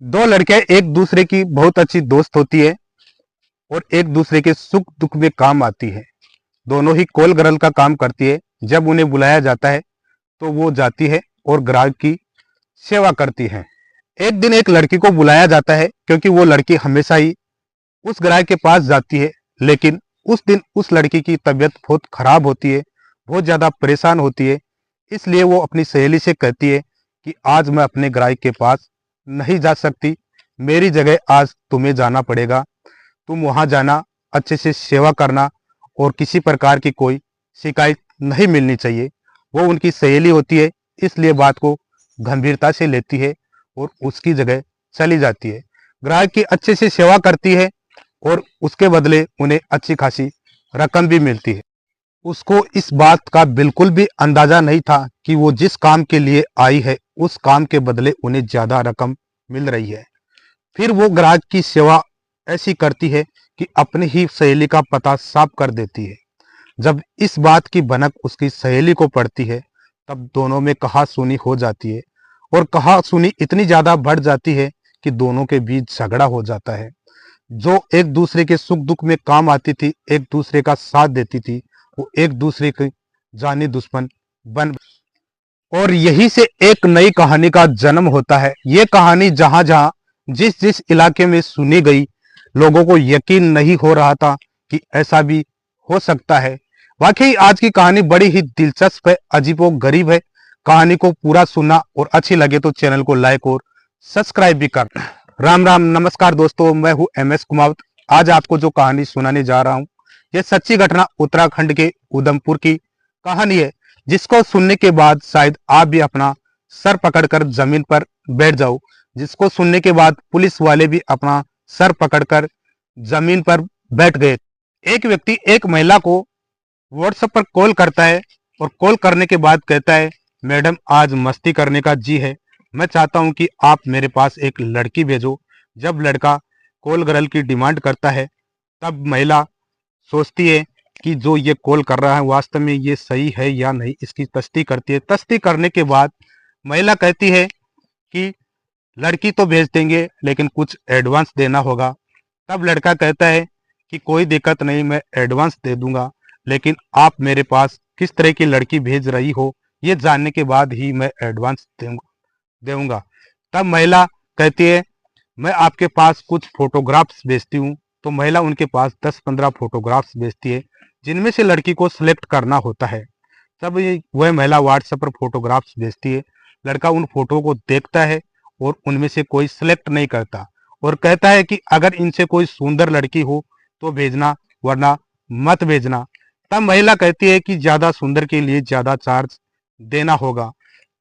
दो लड़कियां एक दूसरे की बहुत अच्छी दोस्त होती है और एक दूसरे के सुख दुख में काम आती है। दोनों ही कॉल गर्ल का काम करती है। जब उन्हें बुलाया जाता है तो वो जाती है और ग्राहक की सेवा करती है। एक दिन एक लड़की को बुलाया जाता है क्योंकि वो लड़की हमेशा ही उस ग्राहक के पास जाती है, लेकिन उस दिन उस लड़की की तबीयत बहुत खराब होती है, बहुत ज़्यादा परेशान होती है। इसलिए वो अपनी सहेली से कहती है कि आज मैं अपने ग्राहक के पास नहीं जा सकती, मेरी जगह आज तुम्हें जाना पड़ेगा। तुम वहाँ जाना, अच्छे से सेवा करना और किसी प्रकार की कोई शिकायत नहीं मिलनी चाहिए। वो उनकी सहेली होती है, इसलिए बात को गंभीरता से लेती है और उसकी जगह चली जाती है। ग्राहक की अच्छे से सेवा करती है और उसके बदले उन्हें अच्छी खासी रकम भी मिलती है। उसको इस बात का बिल्कुल भी अंदाजा नहीं था कि वो जिस काम के लिए आई है उस काम के बदले उन्हें ज्यादा रकम मिल रही है। फिर वो ग्राहक की सेवा ऐसी करती है कि अपनी ही सहेली का पता साफ कर देती है। जब इस बात की भनक उसकी सहेली को पड़ती है तब दोनों में कहासुनी हो जाती है और कहासुनी इतनी ज्यादा बढ़ जाती है कि दोनों के बीच झगड़ा हो जाता है। जो एक दूसरे के सुख दुख में काम आती थी, एक दूसरे का साथ देती थी, वो एक दूसरे के जानी दुश्मन बन। और यही से एक नई कहानी का जन्म होता है। ये कहानी जहां जहां जिस जिस इलाके में सुनी गई, लोगों को यकीन नहीं हो रहा था कि ऐसा भी हो सकता है। वाकई आज की कहानी बड़ी ही दिलचस्प है, अजीबो गरीब है। कहानी को पूरा सुनना और अच्छी लगे तो चैनल को लाइक और सब्सक्राइब भी कर। राम राम, नमस्कार दोस्तों, मैं हूं MS कुमावत। आज आपको जो कहानी सुनाने जा रहा हूं, यह सच्ची घटना उत्तराखंड के उधमपुर की कहानी है, जिसको सुनने के बाद शायद आप भी अपना सर पकड़कर जमीन पर बैठ जाओ। जिसको सुनने के बाद पुलिस वाले भी अपना सर पकड़कर जमीन पर बैठ गए। एक व्यक्ति एक महिला को व्हाट्सएप पर कॉल करता है और कॉल करने के बाद कहता है, मैडम आज मस्ती करने का जी है, मैं चाहता हूं कि आप मेरे पास एक लड़की भेजो। जब लड़का कॉल गर्ल की डिमांड करता है तब महिला सोचती है कि जो ये कॉल कर रहा है वास्तव में ये सही है या नहीं, इसकी तस्दीक करती है। तस्दीक करने के बाद महिला कहती है कि लड़की तो भेज देंगे लेकिन कुछ एडवांस देना होगा। तब लड़का कहता है कि कोई दिक्कत नहीं, मैं एडवांस दे दूंगा, लेकिन आप मेरे पास किस तरह की लड़की भेज रही हो ये जानने के बाद ही मैं एडवांस दूंगा। तब महिला कहती है, मैं आपके पास कुछ फोटोग्राफ्स भेजती हूँ। तो महिला उनके पास 10-15 फोटोग्राफ्स भेजती है, जिनमें से लड़की को सिलेक्ट करना होता है। तब वह महिला व्हाट्सएप पर फोटोग्राफ्स भेजती है। लड़का उन फोटो को देखता है और उनमें से कोई सिलेक्ट नहीं करता और कहता है कि अगर इनसे कोई सुंदर लड़की हो तो भेजना, वरना मत भेजना। तब महिला कहती है कि ज्यादा सुंदर के लिए ज्यादा चार्ज देना होगा।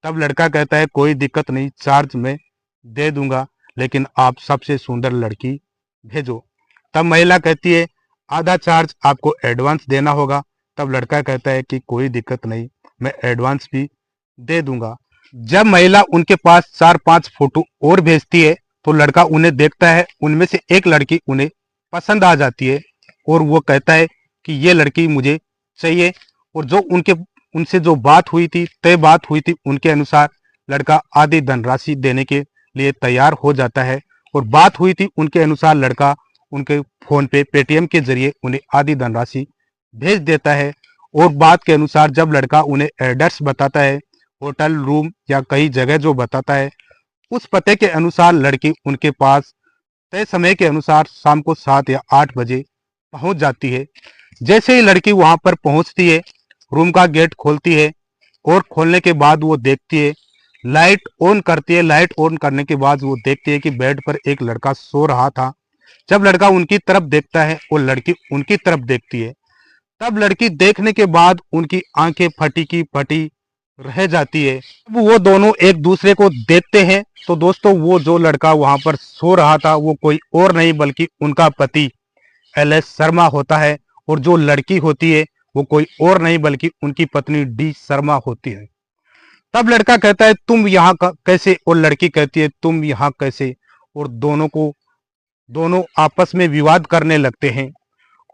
तब लड़का कहता है, कोई दिक्कत नहीं, चार्ज मैं दे दूंगा, लेकिन आप सबसे सुंदर लड़की भेजो। तब महिला कहती है, आधा चार्ज आपको एडवांस देना होगा। तब लड़का कहता है कि कोई दिक्कत नहीं, मैं एडवांस भी दे दूंगा। जब महिला उनके पास 4-5 फोटो और भेजती है तो लड़का उन्हें देखता है। उनमें से एक लड़की उन्हें पसंद आ जाती है और वो कहता है कि ये लड़की मुझे चाहिए। और जो उनसे जो बात हुई थी, तय बात हुई थी, उनके अनुसार लड़का आधी धनराशि देने के लिए तैयार हो जाता है। और बात हुई थी उनके अनुसार लड़का उनके फोन पे पेटीएम के जरिए उन्हें आधी धनराशि भेज देता है। और बात के अनुसार जब लड़का उन्हें एड्रेस बताता है, होटल, रूम या कई जगह जो बताता है, उस पते के अनुसार लड़की उनके पास तय समय के अनुसार शाम को 7 या 8 बजे पहुंच जाती है। जैसे ही लड़की वहां पर पहुंचती है, रूम का गेट खोलती है और खोलने के बाद वो देखती है, लाइट ऑन करती है। लाइट ऑन करने के बाद वो देखती है कि बेड पर एक लड़का सो रहा था। जब लड़का उनकी तरफ देखता है और लड़की उनकी तरफ देखती है, तब लड़की देखने के बाद उनकी आंखें फटी की फटी रह जाती है। अब वो दोनों एक दूसरे को देखते हैं तो दोस्तों, वो जो लड़का वहां पर सो रहा था वो कोई और नहीं बल्कि उनका पति LS शर्मा होता है। और जो लड़की होती है वो कोई और नहीं बल्कि उनकी पत्नी D शर्मा होती है। तब लड़का कहता है, तुम यहाँ कैसे? और लड़की कहती है, तुम यहाँ कैसे? और दोनों आपस में विवाद करने लगते हैं।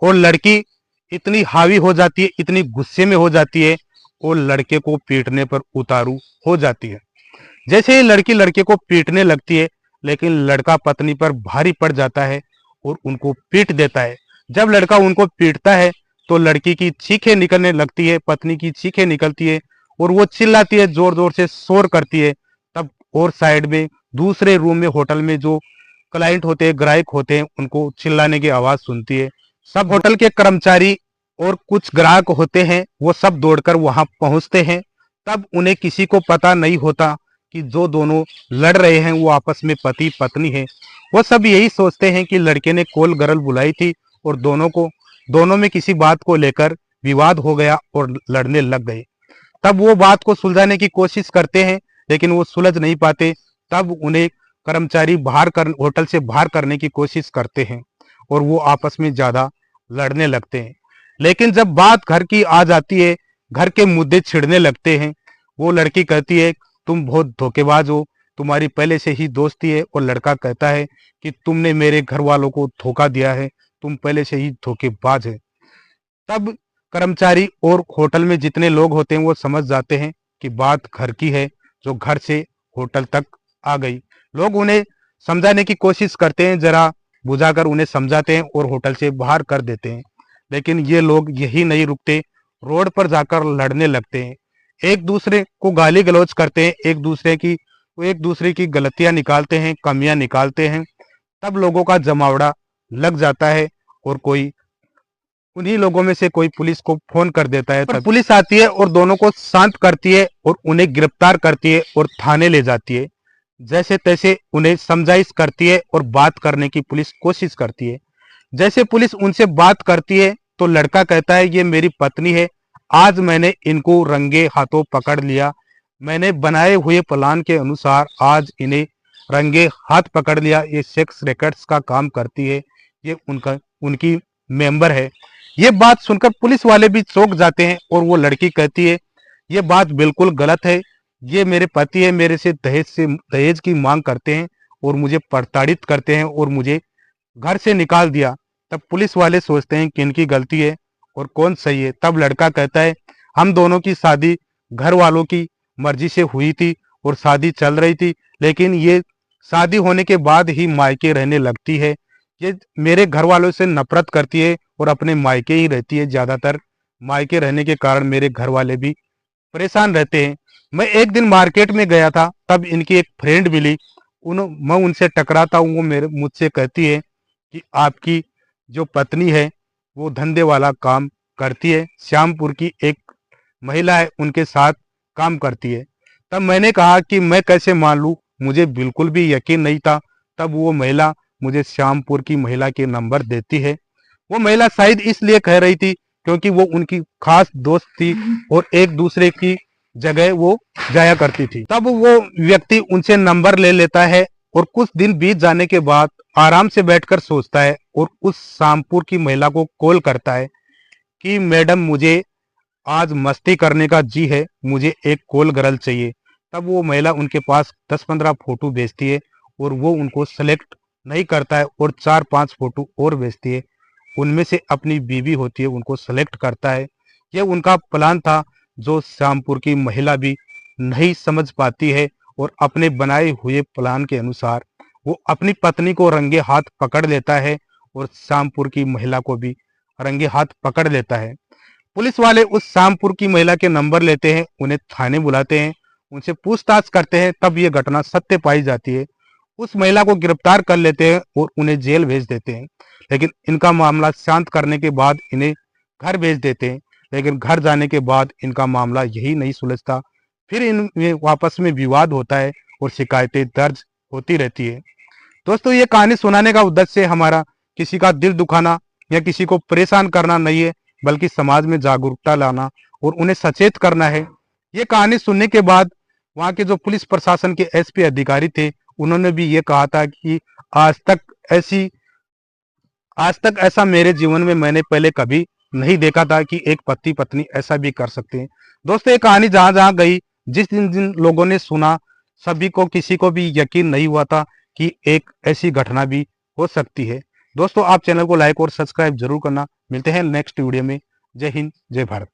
और लड़की इतनी हावी हो जाती है, इतनी गुस्से में हो जाती है और लड़के को पीटने पर उतारू हो जाती है। जैसे ही लड़की लड़के को पीटने लगती है, लेकिन लड़का पत्नी पर भारी पड़ जाता है और उनको पीट देता है। जब लड़का उनको पीटता है तो लड़की की चीखें निकलने लगती है, पत्नी की चीखें निकलती है और वो चिल्लाती है, जोर जोर से शोर करती है। तब और साइड में दूसरे रूम में होटल में जो क्लाइंट होते हैं, ग्राहक होते हैं, उनको चिल्लाने की आवाज सुनती है। सब होटल के कर्मचारी और कुछ ग्राहक होते हैं, वो सब दौड़कर वहां पहुंचते हैं। तब उन्हें किसी को पता नहीं होता कि जो दोनों लड़ रहे हैं वो आपस में पति पत्नी है। वो सब यही सोचते हैं कि लड़के ने कॉल गर्ल बुलाई थी और दोनों में किसी बात को लेकर विवाद हो गया और लड़ने लग गए। तब वो बात को सुलझाने की कोशिश करते हैं, लेकिन वो सुलझ नहीं पाते। तब उन्हें कर्मचारी होटल से बाहर करने की कोशिश करते हैं और वो आपस में ज्यादा लड़ने लगते हैं। लेकिन जब बात घर की आ जाती है, घर के मुद्दे छिड़ने लगते हैं। वो लड़की कहती है, तुम बहुत धोखेबाज हो, तुम्हारी पहले से ही दोस्ती है। और लड़का कहता है कि तुमने मेरे घर वालों को धोखा दिया है, तुम पहले से ही धोखेबाज है। तब कर्मचारी और होटल में जितने लोग होते हैं वो समझ जाते हैं कि बात घर की है, जो घर से होटल तक आ गई। लोग उन्हें समझाने की कोशिश करते हैं, जरा बुझाकर उन्हें समझाते हैं और होटल से बाहर कर देते हैं। लेकिन ये लोग यही नहीं रुकते, रोड पर जाकर लड़ने लगते हैं, एक दूसरे को गाली गलौज करते हैं, एक दूसरे की गलतियां निकालते हैं, कमियां निकालते हैं। तब लोगों का जमावड़ा लग जाता है और उन्हीं लोगों में से कोई पुलिस को फोन कर देता है। तब पुलिस आती है और दोनों को शांत करती है और उन्हें गिरफ्तार करती है और थाने ले जाती है। जैसे तैसे उन्हें समझाइश करती है और बात करने की पुलिस कोशिश करती है। जैसे पुलिस उनसे बात करती है तो लड़का कहता है, ये मेरी पत्नी है, आज मैंने इनको रंगे हाथों पकड़ लिया, मैंने बनाए हुए प्लान के अनुसार आज इन्हें रंगे हाथ पकड़ लिया। ये सेक्स रैकेट्स का काम करती है, ये उनकी मेंबर है। ये बात सुनकर पुलिस वाले भी चौंक जाते हैं और वो लड़की कहती है, ये बात बिल्कुल गलत है, ये मेरे पति है, मेरे से दहेज की मांग करते हैं और मुझे प्रताड़ित करते हैं और मुझे घर से निकाल दिया। तब पुलिस वाले सोचते हैं कि इनकी गलती है और कौन सही है। तब लड़का कहता है, हम दोनों की शादी घर वालों की मर्जी से हुई थी और शादी चल रही थी, लेकिन ये शादी होने के बाद ही मायके रहने लगती है। ये मेरे घर वालों से नफरत करती है और अपने मायके ही रहती है ज्यादातर। मायके रहने के कारण मेरे घर वाले भी परेशान रहते हैं। मैं एक दिन मार्केट में गया था, तब इनकी एक फ्रेंड मिली, मैं उनसे टकराता हूँ। वो मुझसे कहती है कि आपकी जो पत्नी है वो धंधे वाला काम करती है, श्यामपुर की एक महिला है उनके साथ काम करती है। तब मैंने कहा कि मैं कैसे मान लूं, मुझे बिल्कुल भी यकीन नहीं था। तब वो महिला मुझे श्यामपुर की महिला के नंबर देती है। वो महिला शायद इसलिए कह रही थी क्योंकि वो उनकी खास दोस्त थी और एक दूसरे की जगह वो जाया करती थी। तब वो व्यक्ति उनसे नंबर ले लेता है और कुछ दिन बीत जाने के बाद आराम से बैठकर सोचता है और उस श्यामपुर की महिला को कॉल करता है कि मैडम, मुझे आज मस्ती करने का जी है, मुझे एक कॉल गर्ल चाहिए। तब वो महिला उनके पास 10-15 फोटो भेजती है और वो उनको सेलेक्ट नहीं करता है और 4-5 फोटो और भेजती है। उनमें से अपनी बीवी होती है उनको सेलेक्ट करता है। ये उनका प्लान था जो श्यामपुर की महिला भी नहीं समझ पाती है और अपने बनाए हुए प्लान के अनुसार वो अपनी पत्नी को रंगे हाथ पकड़ लेता है और श्यामपुर की महिला को भी रंगे हाथ पकड़ लेता है। पुलिस वाले उस श्यामपुर की महिला के नंबर लेते हैं, उन्हें थाने बुलाते हैं, उनसे पूछताछ करते हैं। तब ये घटना सत्य पाई जाती है। उस महिला को गिरफ्तार कर लेते हैं और उन्हें जेल भेज देते हैं। लेकिन इनका मामला शांत करने के बाद इन्हें घर भेज देते हैं। लेकिन घर जाने के बाद इनका मामला यही नहीं सुलझता, फिर इनमें वापस में विवाद होता है और शिकायतें दर्ज होती रहती है। दोस्तों, ये कहानी सुनाने का उद्देश्य हमारा किसी का दिल दुखाना या किसी को परेशान करना नहीं है, बल्कि समाज में जागरूकता लाना और उन्हें सचेत करना है। ये कहानी सुनने के बाद वहाँ के जो पुलिस प्रशासन के एसपी अधिकारी थे, उन्होंने भी ये कहा था कि आज तक ऐसा मेरे जीवन में मैंने पहले कभी नहीं देखा था कि एक पति पत्नी ऐसा भी कर सकते हैं। दोस्तों, ये कहानी जहां जहां गई, जिन लोगों ने सुना, सभी को किसी को भी यकीन नहीं हुआ था कि एक ऐसी घटना भी हो सकती है। दोस्तों, आप चैनल को लाइक और सब्सक्राइब जरूर करना। मिलते हैं नेक्स्ट वीडियो में। जय हिंद, जय भारत।